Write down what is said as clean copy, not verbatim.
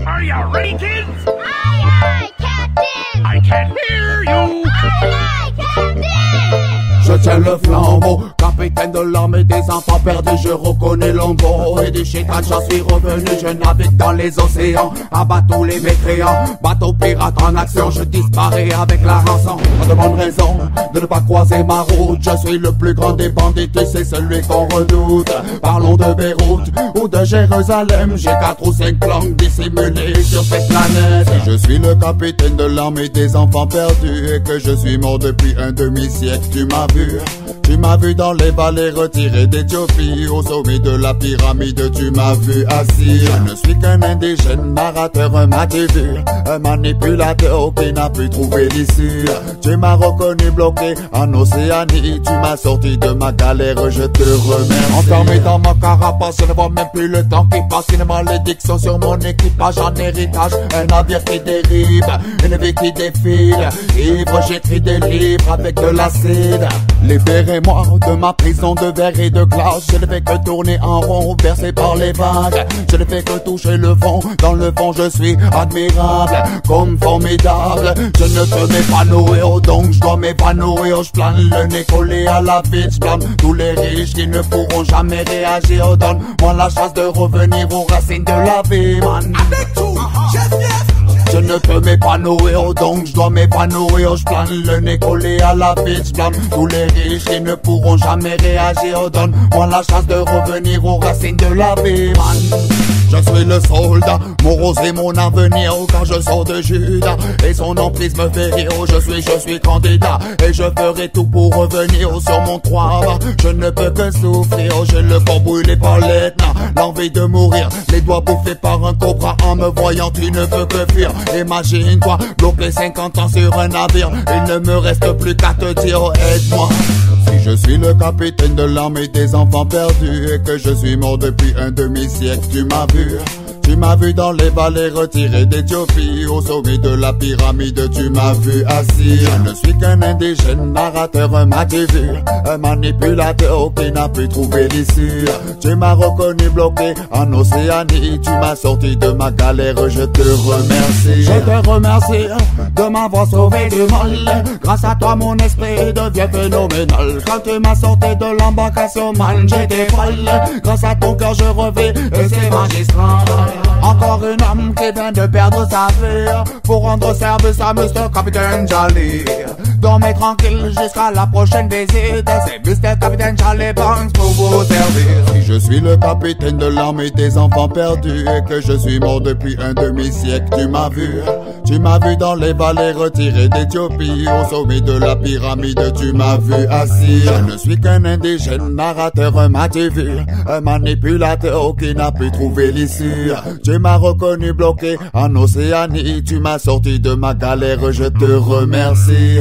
Are you ready, kids? Aye, aye, Captain! I can't hear you! Aye, aye, Captain! Je tiens le flambeau, capitaine de l'armée des enfants perdus, je reconnais l'ombo. Et du chétan j'en suis revenu, je navigue dans les océans, abat tous les mécréants, bateau pirate en action, je disparais avec la rançon. Pas de bonne raison de ne pas croiser ma route, je suis le plus grand des bandits, c'est celui qu'on redoute. Parlons de Beyrouth ou de Jérusalem, j'ai 4 ou 5 langues dissimulées sur cette planète. Si je suis le capitaine de l'armée des enfants perdus et que je suis mort depuis un demi-siècle, tu m'as vu dans les vallées retirées d'Éthiopie, au sommet de la pyramide, tu m'as vu assis. Je ne suis qu'un indigène, narrateur, un vu, un manipulateur qui n'a pu trouver l'issue. Tu m'as reconnu bloqué en Océanie, tu m'as sorti de ma galère, je te remercie. Enfermé dans ma carapace, je ne vois même plus le temps qui passe, une malédiction sur mon équipage en héritage. Un navire qui dérive, une vie qui défile, ivre j'écris des livres avec de l'acide. Libérez-moi de ma prison de verre et de glace. Je ne fais que tourner en rond, bercé par les vagues. Je ne fais que toucher le fond. Dans le fond je suis admirable, comme formidable. Je ne peux m'épanouir, donc je dois m'épanouir. Je plane le nez collé à la vie. Je blâme tous les riches qui ne pourront jamais réagir. Donne-moi la chance de revenir aux racines de la vie, man. Avec tout, chef. Je ne peux m'épanouir, donc je dois m'épanouir. Je plane le nez collé à la vie. Je blâme tous les riches qui ne pourront jamais réagir. Donne-moi la chance de revenir aux racines de la vie, man. Je suis le soldat, mon rose et mon avenir. Quand je sors de Judas et son emprise me fait rire. Je suis candidat et je ferai tout pour revenir sur mon trône. Je ne peux que souffrir, j'ai le corps brûlé par l'Etna, l'envie de mourir, les doigts bouffés par un cobra. En me voyant tu ne peux que fuir. Imagine-toi, bloqué 50 ans sur un navire. Il ne me reste plus qu'à te dire aide-moi. Si je suis le capitaine de l'armée des enfants perdus et que je suis mort depuis un demi-siècle, tu m'as vu. Tu m'as vu dans les vallées retirées d'Éthiopie, au sommet de la pyramide, tu m'as vu assis. Je ne suis qu'un indigène, narrateur, un vu, un manipulateur qui n'a pu trouver l'issue. Tu m'as reconnu bloqué en Océanie, tu m'as sorti de ma galère, je te remercie. Je te remercie de m'avoir sauvé du mal. Grâce à toi mon esprit devient phénoménal. Quand tu m'as sorti de l'embarcation, man, j'étais folle. Grâce à ton cœur je revis et c'est magistral. Encore une âme qui vient de perdre sa vie pour rendre service à Mr. Capitaine Jolly. Dormez tranquille jusqu'à la prochaine visite. C'est Mr. Capitaine Charlie Banks pour vous servir. Si je suis le capitaine de l'armée des enfants perdus et que je suis mort depuis un demi-siècle, tu m'as vu. Tu m'as vu dans les vallées retirées d'Éthiopie, au sommet de la pyramide, tu m'as vu assis. Je ne suis qu'un indigène, narrateur, un vu, un manipulateur qui n'a pu trouver l'issue. Tu m'as reconnu bloqué en Océanie, tu m'as sorti de ma galère, je te remercie.